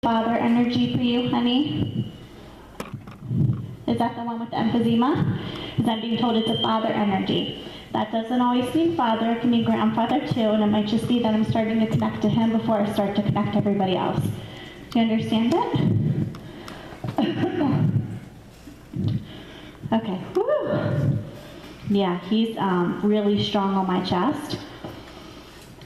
Father energy for you, honey? Is that the one with the emphysema? Because I'm being told it's a father energy. That doesn't always mean father, it can mean grandfather too, and it might just be that I'm starting to connect to him before I start to connect to everybody else. Do you understand it? Okay. Woo. Yeah, he's really strong on my chest.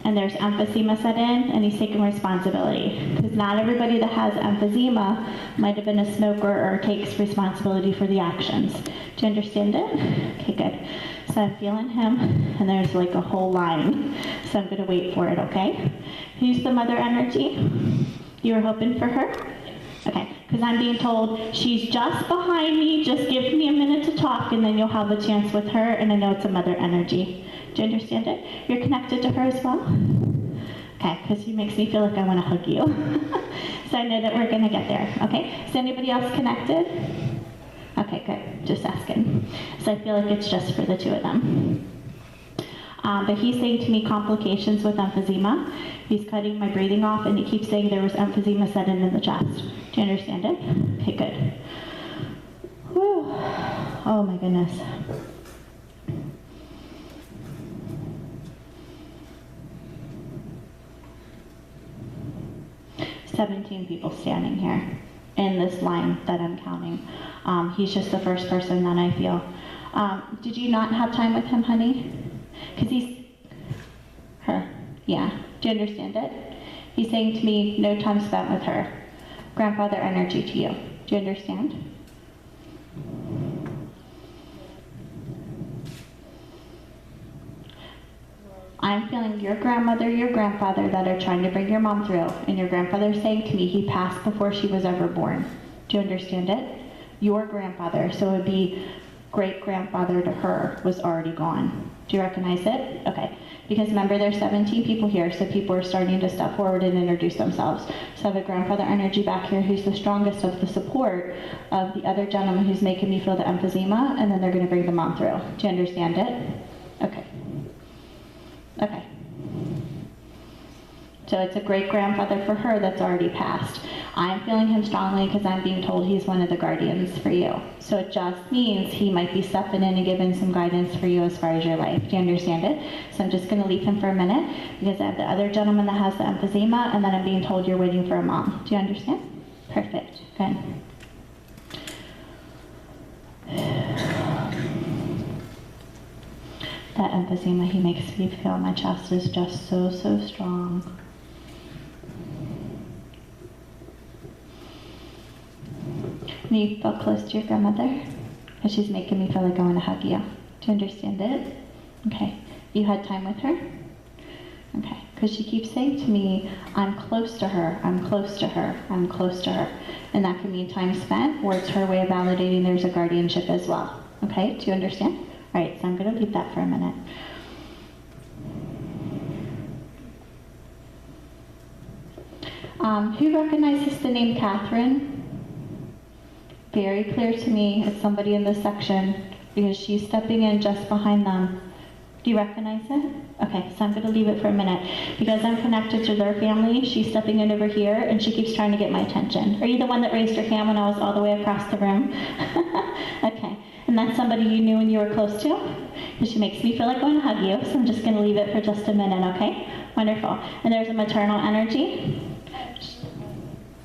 And there's emphysema set in, and he's taking responsibility. Because not everybody that has emphysema might have been a smoker or takes responsibility for the actions. Do you understand it? Okay, good. So I'm feeling him, and there's like a whole line. So I'm going to wait for it, okay? Who's the mother energy? You were hoping for her? Okay, because I'm being told she's just behind me, just give me a minute to talk, and then you'll have a chance with her, and I know it's a mother energy. Do you understand it? You're connected to her as well? Okay, because he makes me feel like I want to hug you. So I know that we're going to get there, okay? Is anybody else connected? Okay, good, just asking. So I feel like it's just for the two of them. But he's saying to me complications with emphysema. He's cutting my breathing off, and he keeps saying there was emphysema set in the chest. Do you understand it? Okay, good. Whew. Oh my goodness. "17 people standing here in this line that I'm counting. He's just the first person that I feel. Did you not have time with him, honey? Because he's, her, yeah. Do you understand it? He's saying to me, no time spent with her. Grandfather energy to you. Do you understand? I'm feeling your grandmother, your grandfather that are trying to bring your mom through, and your grandfather saying to me he passed before she was ever born. Do you understand it? Your grandfather, so it would be great-grandfather to her, was already gone. Do you recognize it? Okay. Because remember, there's 17 people here, so people are starting to step forward and introduce themselves. So I have a grandfather energy back here who's the strongest of the support of the other gentleman who's making me feel the emphysema, and then they're going to bring the mom through. Do you understand it? Okay. Okay. So it's a great-grandfather for her that's already passed. I'm feeling him strongly because I'm being told he's one of the guardians for you. So it just means he might be stepping in and giving some guidance for you as far as your life. Do you understand it? So I'm just going to leave him for a minute because I have the other gentleman that has the emphysema, and then I'm being told you're waiting for a mom. Do you understand? Perfect. Good. That emphysema he makes me feel in my chest is just so, so strong. When you feel close to your grandmother, because she's making me feel like I want to hug you. Do you understand it? Okay. You had time with her? Okay. Because she keeps saying to me, I'm close to her, I'm close to her, I'm close to her. And that can mean time spent, or it's her way of validating there's a guardianship as well. Okay? Do you understand? All right, so I'm going to leave that for a minute. Who recognizes the name Katherine? Very clear to me, it's somebody in this section because she's stepping in just behind them. Do you recognize it? Okay, so I'm going to leave it for a minute because I'm connected to their family. She's stepping in over here and she keeps trying to get my attention. Are you the one that raised your hand when I was all the way across the room? Okay, and that's somebody you knew and you were close to? And she makes me feel like I want to hug you, so I'm just going to leave it for just a minute, okay? Wonderful. And there's a maternal energy.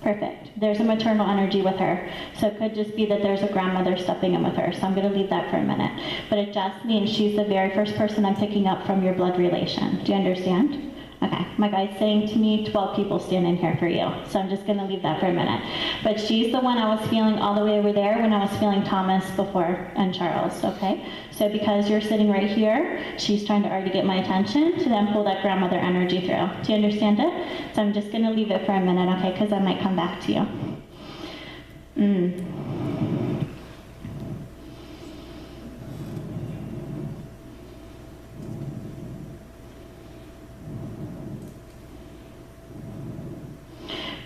Perfect. There's a maternal energy with her. So it could just be that there's a grandmother stepping in with her. So I'm going to leave that for a minute. But it just means she's the very first person I'm picking up from your blood relation. Do you understand? Okay. My guy's saying to me, 12 people stand in here for you. So I'm just going to leave that for a minute. But she's the one I was feeling all the way over there when I was feeling Thomas before and Charles. Okay? So because you're sitting right here, she's trying to already get my attention to then pull that grandmother energy through. Do you understand it? So I'm just going to leave it for a minute, okay? Because I might come back to you.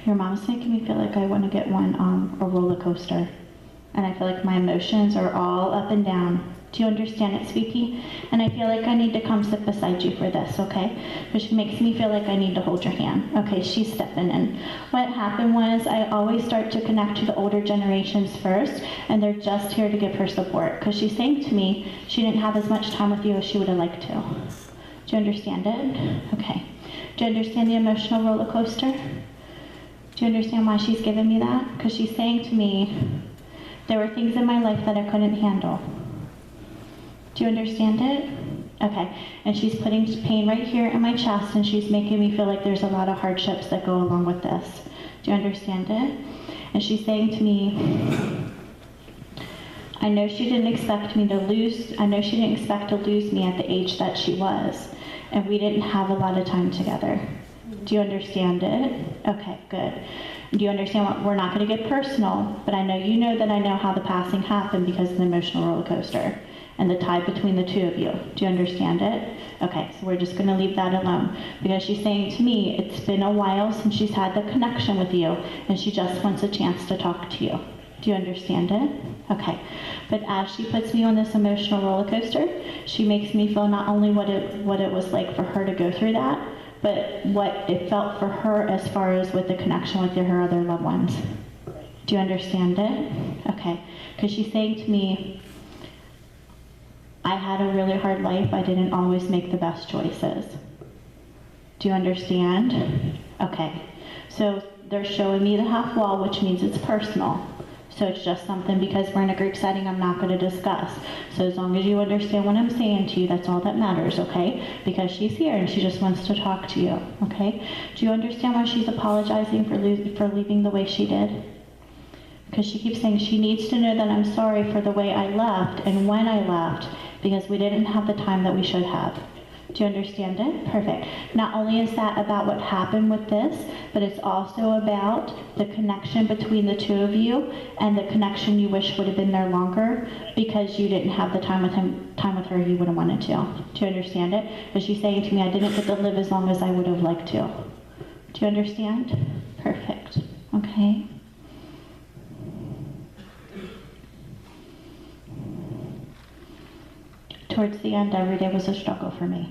Your mom's making me feel like I want to get one on a roller coaster. And I feel like my emotions are all up and down. Do you understand it, sweetie? And I feel like I need to come sit beside you for this, okay? Which makes me feel like I need to hold your hand. Okay, she's stepping in. What happened was I always start to connect to the older generations first, and they're just here to give her support. Because she's saying to me she didn't have as much time with you as she would have liked to. Do you understand it? Okay. Do you understand the emotional roller coaster? Do you understand why she's giving me that? Because she's saying to me, there were things in my life that I couldn't handle. Do you understand it? Okay. And she's putting pain right here in my chest, and she's making me feel like there's a lot of hardships that go along with this. Do you understand it? And she's saying to me, I know she didn't expect to lose me at the age that she was, and we didn't have a lot of time together. Do you understand it? Okay, good. Do you understand what, we're not going to get personal, but I know you know that I know how the passing happened because of the emotional roller coaster and the tie between the two of you. Do you understand it? Okay, so we're just going to leave that alone because she's saying to me, it's been a while since she's had the connection with you, and she just wants a chance to talk to you. Do you understand it? Okay. But as she puts me on this emotional roller coaster, she makes me feel not only what it was like for her to go through that, but what it felt for her as far as with the connection with her other loved ones. Do you understand it? Okay. Because she's saying to me, I had a really hard life. I didn't always make the best choices. Do you understand? Okay. So they're showing me the half wall, which means it's personal. So it's just something, because we're in a group setting, I'm not going to discuss. So as long as you understand what I'm saying to you, that's all that matters, okay? Because she's here and she just wants to talk to you, okay? Do you understand why she's apologizing for leaving the way she did? Because she keeps saying she needs to know that I'm sorry for the way I left and when I left, because we didn't have the time that we should have. Do you understand it? Perfect. Not only is that about what happened with this, but it's also about the connection between the two of you and the connection you wish would have been there longer because you didn't have the time with her you would have wanted to. Do you understand it? Because she's saying to me, I didn't get to live as long as I would have liked to. Do you understand? Perfect. Okay. Towards the end, every day was a struggle for me.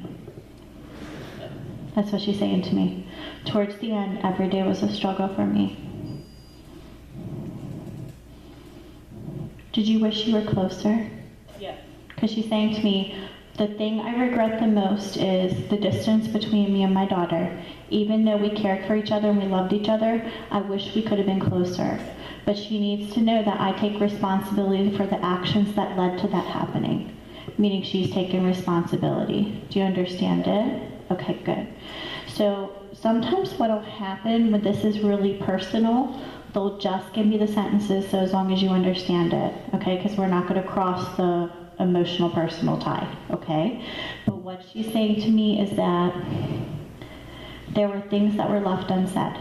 That's what she's saying to me. Towards the end, every day was a struggle for me. Did you wish you were closer? Yeah. Because she's saying to me, the thing I regret the most is the distance between me and my daughter. Even though we cared for each other and we loved each other, I wish we could have been closer. But she needs to know that I take responsibility for the actions that led to that happening. Meaning she's taking responsibility. Do you understand it? Okay, good. So sometimes what'll happen when this is really personal, they'll just give me the sentences, so as long as you understand it, okay? Because we're not going to cross the emotional personal tie, okay? But what she's saying to me is that there were things that were left unsaid.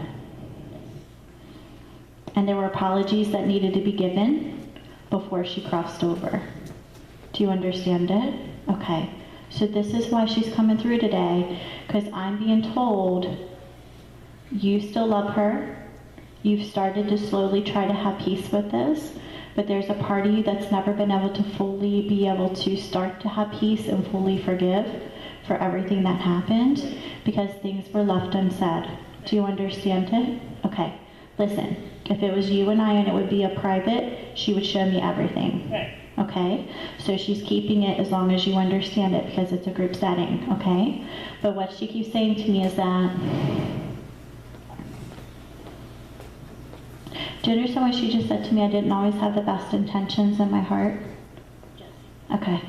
And there were apologies that needed to be given before she crossed over. Do you understand it? Okay. So this is why she's coming through today, because I'm being told you still love her. You've started to slowly try to have peace with this, but there's a part of you that's never been able to fully be able to start to have peace and fully forgive for everything that happened because things were left unsaid. Do you understand it? Okay. Listen, if it was you and I and it would be a private, she would show me everything. Right. Okay? So she's keeping it as long as you understand it because it's a group setting, okay? But what she keeps saying to me is that, do you understand what she just said to me? I didn't always have the best intentions in my heart? Yes. Okay.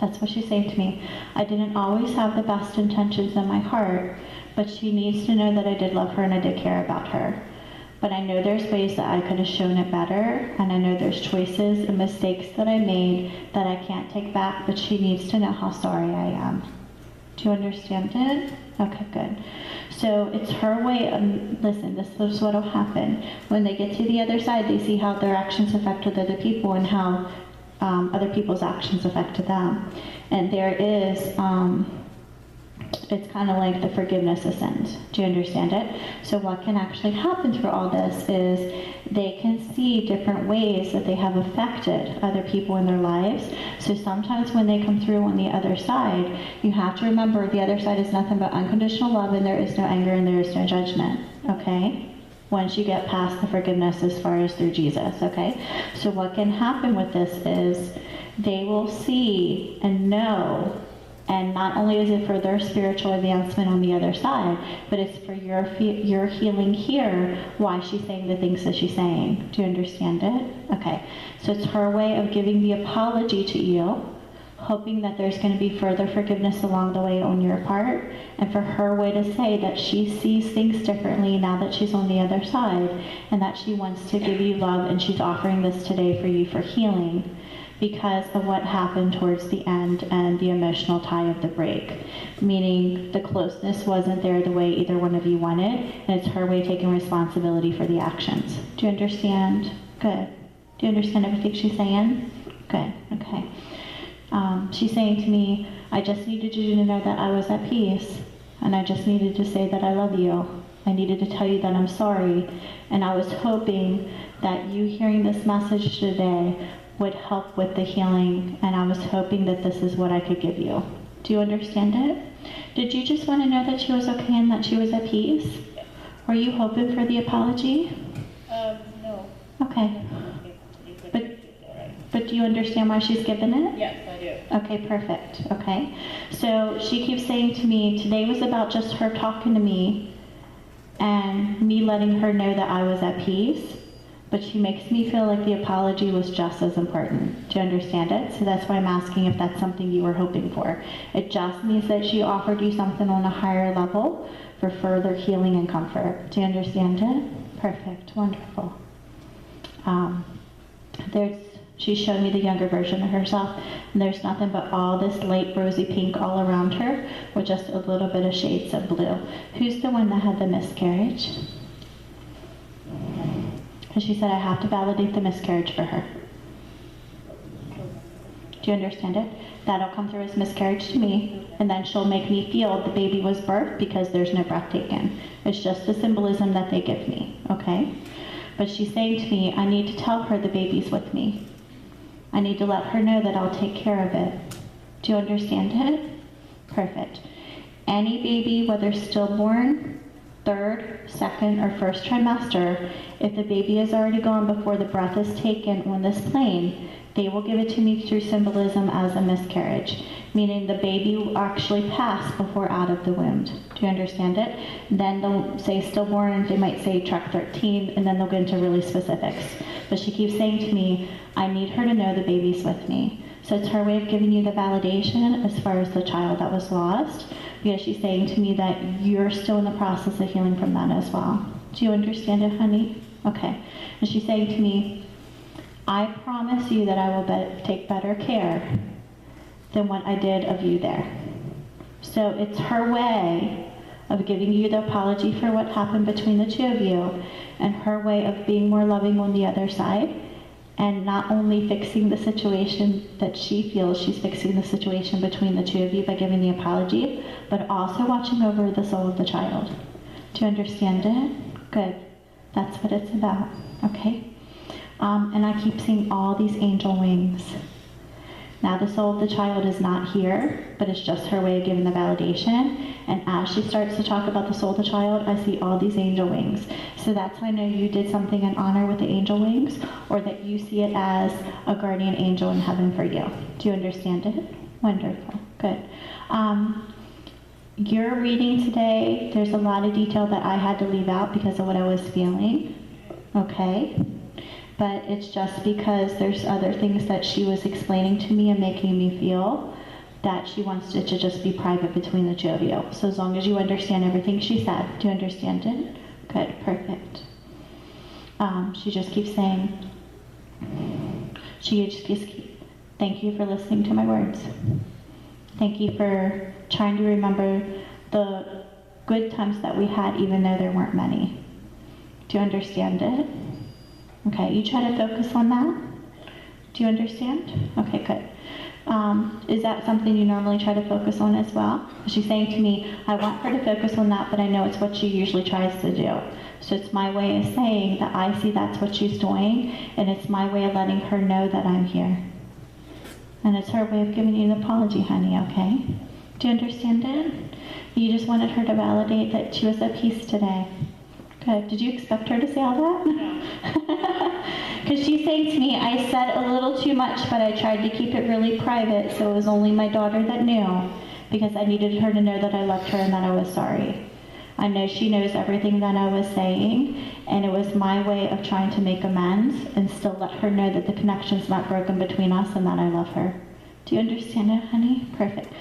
That's what she's saying to me. I didn't always have the best intentions in my heart, but she needs to know that I did love her and I did care about her. But I know there's ways that I could have shown it better, and I know there's choices and mistakes that I made that I can't take back, but she needs to know how sorry I am. Do you understand it? Okay, good. So it's her way of, listen, this is what will happen. When they get to the other side, they see how their actions affected other people and how other people's actions affected them. And there is it's kind of like the forgiveness of sins. Do you understand it? So what can actually happen through all this is they can see different ways that they have affected other people in their lives. So sometimes when they come through on the other side, you have to remember the other side is nothing but unconditional love, and there is no anger and there is no judgment, okay? Once you get past the forgiveness as far as through Jesus, okay? So what can happen with this is they will see and know, and not only is it for their spiritual advancement on the other side, but it's for your healing here, why she's saying the things that she's saying. Do you understand it? Okay. So it's her way of giving the apology to you, hoping that there's going to be further forgiveness along the way on your part, and for her way to say that she sees things differently now that she's on the other side, and that she wants to give you love, and she's offering this today for you for healing, because of what happened towards the end and the emotional tie of the break. Meaning the closeness wasn't there the way either one of you wanted, and it's her way of taking responsibility for the actions. Do you understand? Good. Do you understand everything she's saying? Good. Okay. She's saying to me, I just needed you to know that I was at peace, and I just needed to say that I love you. I needed to tell you that I'm sorry, and I was hoping that you hearing this message today would help with the healing, and I was hoping that this is what I could give you. Do you understand it? Did you just want to know that she was okay and that she was at peace? Were you hoping for the apology? No. Okay. But do you understand why she's given it? Yes, I do. Okay, perfect. Okay. So she keeps saying to me, today was about just her talking to me and me letting her know that I was at peace. But she makes me feel like the apology was just as important. Do you understand it? So that's why I'm asking if that's something you were hoping for. It just means that she offered you something on a higher level for further healing and comfort. Do you understand it? Perfect. Wonderful. She showed me the younger version of herself, and there's nothing but all this light rosy pink all around her with just a little bit of shades of blue. Who's the one that had the miscarriage? Because she said I have to validate the miscarriage for her. Do you understand it? That'll come through as miscarriage to me, and then she'll make me feel the baby was birthed because there's no breath taken. It's just the symbolism that they give me, okay? But she's saying to me, I need to tell her the baby's with me. I need to let her know that I'll take care of it. Do you understand it? Perfect. Any baby, whether stillborn, third, second, or first trimester, if the baby is already gone before the breath is taken on this plane, they will give it to me through symbolism as a miscarriage, meaning the baby will actually pass before out of the womb. Do you understand it? Then they'll say stillborn, they might say track 13, and then they'll get into really specifics. But she keeps saying to me, I need her to know the baby's with me. So it's her way of giving you the validation as far as the child that was lost, because she's saying to me that you're still in the process of healing from that as well. Do you understand it, honey? Okay. And she's saying to me, I promise you that I will take better care than what I did of you there. So it's her way of giving you the apology for what happened between the two of you, and her way of being more loving on the other side, and not only fixing the situation that she feels she's fixing the situation between the two of you by giving the apology, but also watching over the soul of the child. Do you understand it? Good. That's what it's about, okay? And I keep seeing all these angel wings. Now the soul of the child is not here, but it's just her way of giving the validation. And as she starts to talk about the soul of the child, I see all these angel wings. So that's how I know you did something in honor with the angel wings, or that you see it as a guardian angel in heaven for you. Do you understand it? Wonderful. Good. Your reading today, there's a lot of detail that I had to leave out because of what I was feeling. Okay? But it's just because there's other things that she was explaining to me and making me feel that she wants it to just be private between the two of you. So as long as you understand everything she said. Do you understand it? Good, perfect. She just keeps saying, thank you for listening to my words. Thank you for trying to remember the good times that we had, even though there weren't many. Do you understand it? Okay, you try to focus on that. Do you understand? Okay, good. Is that something you normally try to focus on as well? She's saying to me, I want her to focus on that, but I know it's what she usually tries to do. So it's my way of saying that I see that's what she's doing, and it's my way of letting her know that I'm here. And it's her way of giving you an apology, honey, okay? Do you understand it? You just wanted her to validate that she was at peace today. Good. Did you expect her to say all that? Because she's saying to me, I said a little too much, but I tried to keep it really private, so it was only my daughter that knew, because I needed her to know that I loved her and that I was sorry. I know she knows everything that I was saying, and it was my way of trying to make amends and still let her know that the connection's not broken between us and that I love her. Do you understand it, honey? Perfect.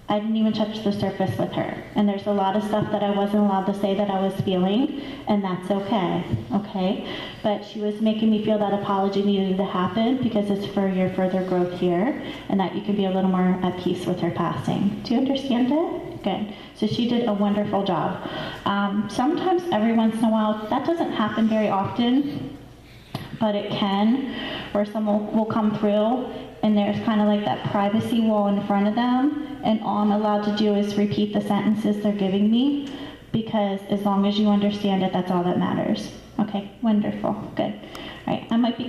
I didn't even touch the surface with her. And there's a lot of stuff that I wasn't allowed to say that I was feeling, and that's okay, okay? But she was making me feel that apology needed to happen because it's for your further growth here, and that you can be a little more at peace with her passing. Do you understand it? Good. So she did a wonderful job. Sometimes, every once in a while, that doesn't happen very often, but it can, where someone will come through and there's kind of like that privacy wall in front of them, and all I'm allowed to do is repeat the sentences they're giving me, because as long as you understand it, that's all that matters. Okay, wonderful, good. All right, I might be